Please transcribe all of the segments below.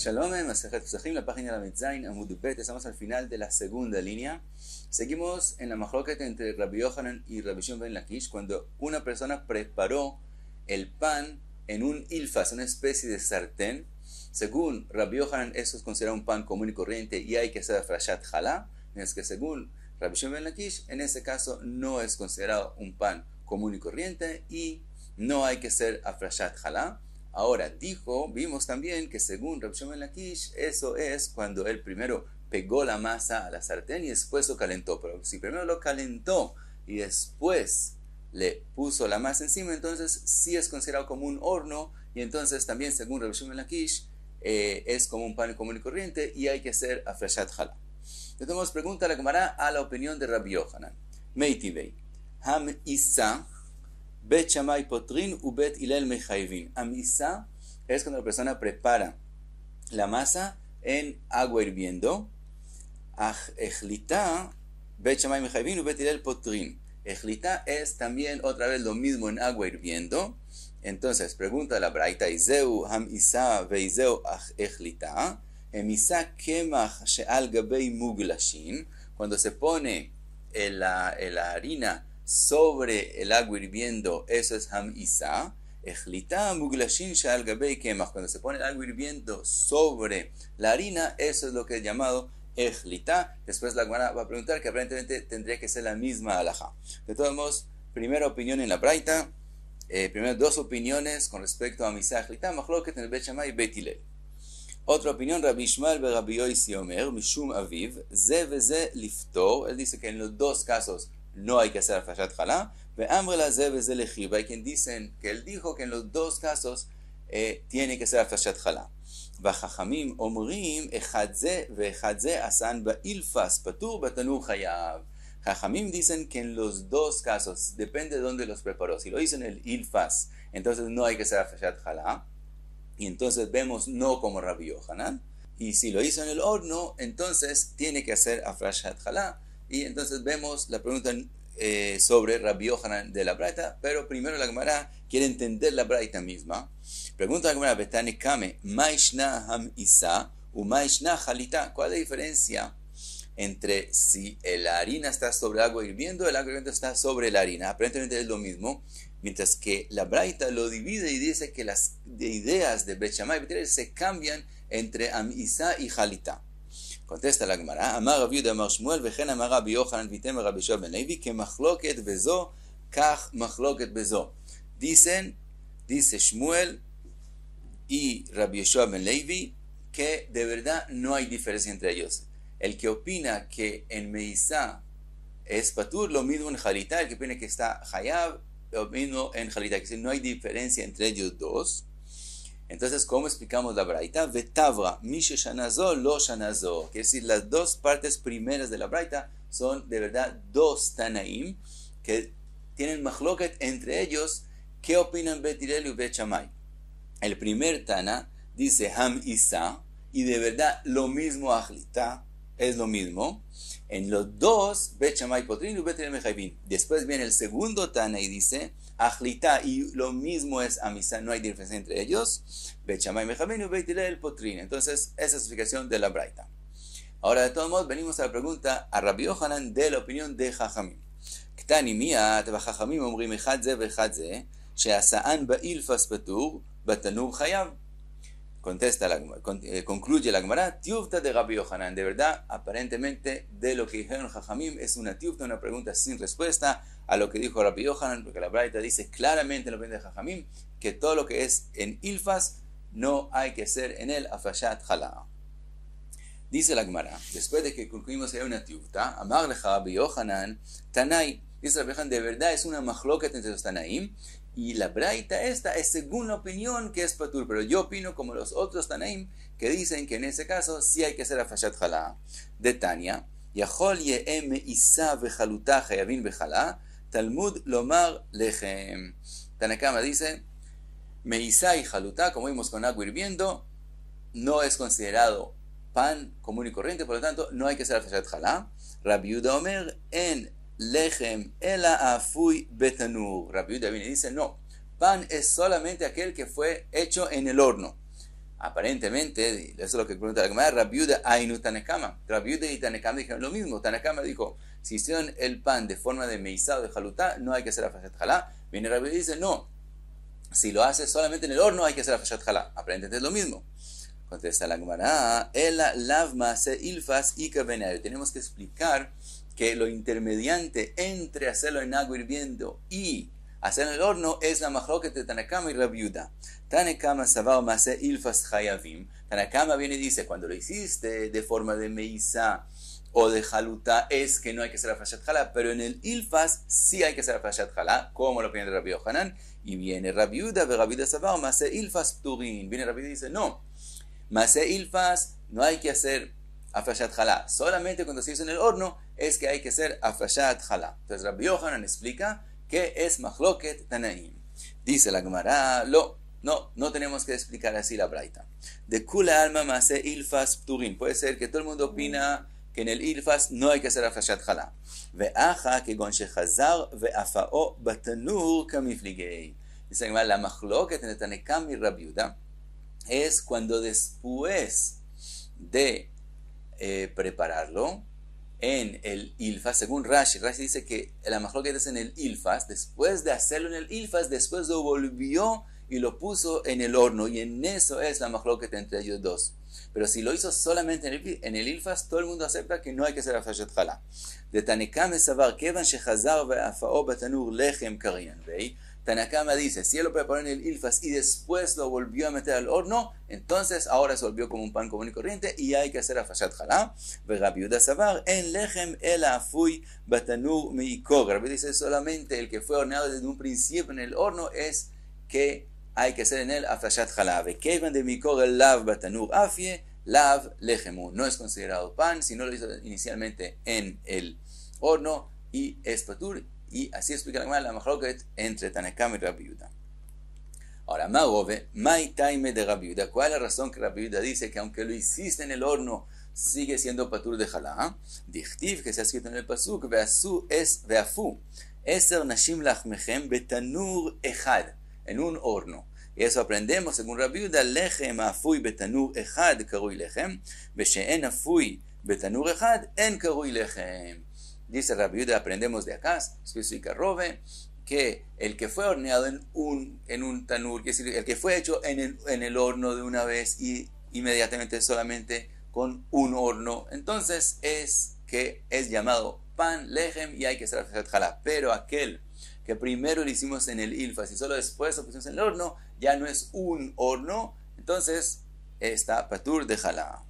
Shalom, Masejet Pesachim, la página de la Metzain, Amud Bet. Estamos al final de la segunda línea. Seguimos en la mahloket entre Rabbi Yohanan y Rabbi Shimon ben Lakish, cuando una persona preparó el pan en un ilfas, una especie de sartén. Según Rabbi Yohanan, eso es considerado un pan común y corriente y hay que hacer frashat chalá, mientras que según Rabbi Shimon ben Lakish, en ese caso no es considerado un pan común y corriente y no hay que hacer frashat chalá. Ahora, vimos también que según Rabbi Shimon ben Lakish, eso es cuando él primero pegó la masa a la sartén y después lo calentó. Pero si primero lo calentó y después le puso la masa encima, entonces sí es considerado como un horno y entonces también según Rabbi Shimon ben Lakish es como un pan común y corriente y hay que hacer afreshat chalá. Entonces pregunta la Gemara a la opinión de Rabbi Yohanan. Meitivei, ham isa Bet Shammai potrin u Bet Hillel mechayvin. Amisa es cuando la persona prepara la masa en agua hirviendo. Ejlita, Bet Shammai mechayvin u Bet Hillel potrin. Ejlita es también otra vez lo mismo en agua hirviendo. Entonces pregunta la Braita: Izeu ham isa veizeu ejlita. Emisa kemach she'al gabei muglashin. Cuando se pone la harina sobre el agua hirviendo, eso es ham isa. Ejlita muglashin she'al gabei kemach. Cuando se pone el agua hirviendo sobre la harina, eso es lo que es llamado ejlita. Después la Gemara va a preguntar que aparentemente tendría que ser la misma halajá. De todos modos, primera opinión en la Braita, primero dos opiniones con respecto a misa ejlita, mahloket en el Bet Shammai y Bet Hillel. Otra opinión, Rabbi Ishmael be Rabbi Yosi Omer, Mishum Aviv, ze veze liftor. Él dice que en los dos casos no hay que hacer frashat chalá. Ve amrela ze veze lechiv. Hay quien dicen que él dijo que en los dos casos tiene que hacer frashat chalá. Vachachamim omrim echad ze ve echad ze asan ba'ilfas patur batanur chayav. Chachamim dicen que en los dos casos, depende de dónde los preparó. Si lo hizo en el ilfas, entonces no hay que hacer frashat chalá. Y entonces vemos no como Rabbi Yohanan. Y si lo hizo en el horno, entonces tiene que hacer afrashat chalá. Y entonces vemos la pregunta sobre Rabbi Yohanan de la Braita. Pero primero la Gemara quiere entender la Braita misma. Pregunta la Gemara: Betane kame, ma'ishna ham isa u ma'ishna chalita. ¿Cuál es la diferencia entre si la harina está sobre agua hirviendo, el agua hirviendo está sobre la harina? Aparentemente es lo mismo. Mientras que la Braita lo divide y dice que las ideas de Bet Shammai y Bet Hillel se cambian entre Am Isa y Jalita. Contesta la Gemara: Amar Rav Yehuda Amar Shmuel vechen Amar Rabbi Yochanan vitem Rabbi Shimon ben Levi que machloket bezo kach machloket bezo. Dice Shmuel y Rabbi Yoshua ben Levi que de verdad no hay diferencia entre ellos. El que opina que en Meisa es patur, lo mismo en Jalita. El que opina que está Hayab, lo mismo en Jalita, que no hay diferencia entre ellos dos. Entonces, ¿cómo explicamos la Braita? Vetavra, mishe shanazo, lo shanazo. Quiere decir, las dos partes primeras de la Braita son de verdad dos Tanaim que tienen machloket entre ellos. ¿Qué opinan Bet Hillel y Bet Shammai? El primer Tana dice Ham Isa, y de verdad lo mismo Ajlita, es lo mismo. En los dos, Bet Shammai potrin y Bet Hillel mechayvin. Después viene el segundo Tana y dice Ajlita, y lo mismo es Amisa, no hay diferencia entre ellos. Bet Shammai mechayvin y Bet Hillel potrin. Entonces, esa es la explicación de la Braita. Ahora, de todos modos, venimos a la pregunta a Rabbi Yohanan de la opinión de Jajamim. Ktani miyat v'Jajamim omrim echad ze v'echad ze she'asa'an ba'ilfas patur batanur chayav. Concluye la Gemara: Tiufta de Rabbi Yohanan. De verdad, aparentemente, de lo que dijeron Jajamim es una tiufta, una pregunta sin respuesta a lo que dijo Rabbi Yohanan, porque la Braita dice claramente en la opinión de Jajamim que todo lo que es en ilfas no hay que hacer en el afrashat chalá. Dice la Gemara, después de que concluimos que hay una tiufta, Amar lecha Rabbi Yohanan Tanai. Dice Rabbi Yohanan, de verdad es una machloket entre los Tanaim. Y la Braita esta es según la opinión que es patur, pero yo opino como los otros Tanaim que dicen que en ese caso sí hay que hacer afrashat chalá. De Tania, Yachol ye'em isa v'chaluta chayavin b'chalá, Talmud lomar lechem. Tanakama dice, meisa y chaluta, como vimos con agua hirviendo, no es considerado pan común y corriente, por lo tanto no hay que hacer afrashat chalá. Rabbi Yehuda Omer en lechem ela afui betanur. Rabbi Yehuda viene y dice no, pan es solamente aquel que fue hecho en el horno. Aparentemente, eso es lo que pregunta la Gemara, Rabbi Yehuda Ainu Tanakama. Rabbi Yehuda y Tanakama dijeron lo mismo. Tanakama dijo, si hicieron el pan de forma de meizá o de jalutá, no hay que hacer afashat jalá. Viene Rabbi Yehuda y dice, no, si lo haces solamente en el horno, hay que hacer afashat jalá. Aparentemente es lo mismo. Contesta la Gemara, ela lav maase ilfas ika benayo. Tenemos que explicar que lo intermediante entre hacerlo en agua hirviendo y hacerlo en el horno es la machloket de Tanakama y Rabbi Yehuda. Tanakama savar maase ilfas chayavim. Tanakama viene y dice, cuando lo hiciste de forma de meizá o de jalutá, es que no hay que hacer afashat jalá, pero en el ilfas sí hay que hacer afashat jalá, como lo pide Rabbi Yohanan. Y viene Rabbi Yehuda, ve Rabbi Yehuda savar maase ilfas pturin. Viene Rabbi Yehuda y dice, no, maase ilfas no hay que hacer afashat jalá. Solamente cuando se hizo en el horno es que hay que hacer afashat jalá. Entonces Rabbi Yohanan explica que es machloket tanaim. Dice la Gemara, no tenemos que explicar así la braita. De kula alma maase ilfas pturin. Puede ser que todo el mundo opina que en el ilfas no hay que hacer afashat jalá. Ve'aja que gon shechazar ve'afao batanur kamifligei. Dice la Gemara, la machloket entre Tanakam y Rabbi Yehuda es cuando después de prepararlo en el ilfas, según Rashi dice que la machloket es en el ilfas, después de hacerlo en el ilfas, después lo volvió y lo puso en el horno, y en eso es la machloket entre ellos dos. Pero si lo hizo solamente en el ilfas, todo el mundo acepta que no hay que hacer afashat jalá. De Tanakam savar kevan shechazar ve'afao batanur lechem karian vei. Tanakama dice, si él lo preparó en el ilfas y después lo volvió a meter al horno, entonces ahora se volvió como un pan común y corriente y hay que hacer afashat jalá. Rabbi Yehuda savar en lechem el afui batanur meikor. Rabbi dice solamente el que fue horneado desde un principio en el horno es que hay que hacer en él afashat jalá. Vekevan de meikor el lav batanur afie lav lechemu. No es considerado pan si no lo hizo inicialmente en el horno y es patur. Y así explica la machloket entre Tanakam y Rabbi Yehuda. Ahora, Magove, Mai Taime de Rabbi Yehuda. ¿Cuál es la razón que Rabbi Yehuda dice que aunque lo hiciste en el horno, sigue siendo patur de jalá? Dichtiv, que se ha escrito en el pasuk, veasu es veafu, eser nashim lachmechem betanur echad, en un horno. Y eso aprendemos, según Rabbi Yehuda, lechem afui betanur echad karui lechem, veshe'en afui betanur echad en karui lechem. Dice Rabbi Yehuda, aprendemos de acá, explica Rove, que el que fue horneado en un tanur, es decir, el que fue hecho en el horno de una vez y inmediatamente solamente con un horno, entonces es que es llamado pan, lechem, y hay que hacer afashat jalá. Pero aquel que primero lo hicimos en el ilfas y solo después lo pusimos en el horno, ya no es un horno, entonces está patur de jalá.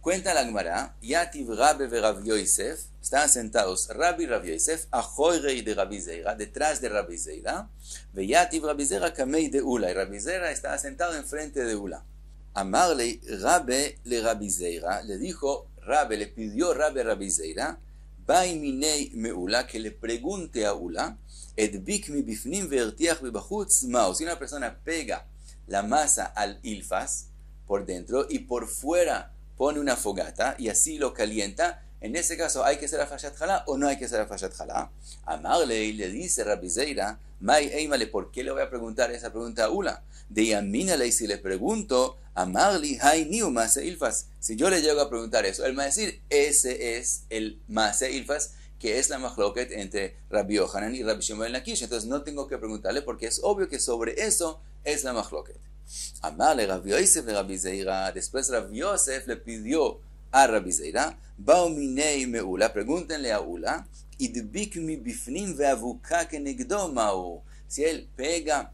Cuenta la Gemara, Yativ Rabbe ve Rav Yosef, estaban sentados Rabbi y Rav Yosef, ajoirei de Rabbi Zeira, detrás de Rabbi Zeira, ve Yativ Rabbi Zeira kamei de Ula, y Rabbi Zeira estaba sentado enfrente de Ula. Amarle Rabbe le Rabbi Zeira, le dijo Rabbe, le pidió Rabbe a Rabbi Zeira, bai minei me Ula, que le pregunte a Ula, edbik mi bifnim vertiach bibachutz mao, si una persona pega la masa al ilfas por dentro y por fuera pone una fogata y así lo calienta, en ese caso hay que hacer afashat jalá o no hay que hacer afashat jalá. Amarle le dice Rabbi Zeira, mai eimale, ¿por qué le voy a preguntar esa pregunta a Ula? De yamínale, si le pregunto, amarli hay niu maase ilfas. Si yo le llego a preguntar eso, él me va a decir, ese es el maase ilfas, que es la machloket entre Rabbi Yohanan y Rabbi Shimon ben Lakish. Entonces no tengo que preguntarle porque es obvio que sobre eso es la machloket. Amarle Rabbi Yosef de Rabbi Zeira. Después Rabbi Yosef le pidió a Rabbi Zeira, Bao minei me Ula, pregúntenle a Ula, idbik mi bifnim veavuka kenegdo mao. Si él pega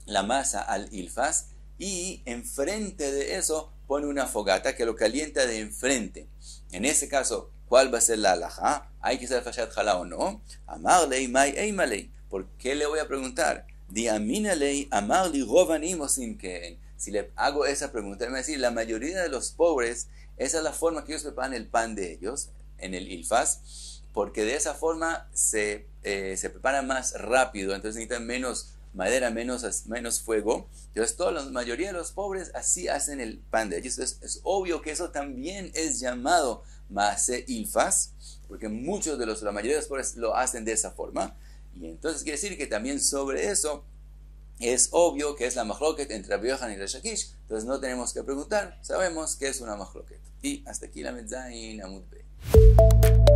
la masa al ilfas y enfrente de eso pone una fogata que lo calienta de enfrente. En ese caso, ¿cuál va a ser la halajá? ¿Hay que hacer afashat jalá o no? Amarle mai eimalei. ¿Por qué le voy a preguntar? Diamínalei amarli rovanim osim ken. Si le hago esa pregunta, él me va a decir, la mayoría de los pobres, esa es la forma que ellos preparan el pan de ellos, en el ilfas, porque de esa forma se prepara más rápido, entonces necesitan menos madera, menos fuego. Entonces la mayoría de los pobres así hacen el pan de ellos. Entonces es obvio que eso también es llamado maase ilfas, porque la mayoría de los pobres lo hacen de esa forma. Y entonces quiere decir que también sobre eso es obvio que es la machloket entre Rabbi Yochanan y Reish Lakish, entonces no tenemos que preguntar, sabemos que es una machloket. Y hasta aquí la Metzain Amud Bey.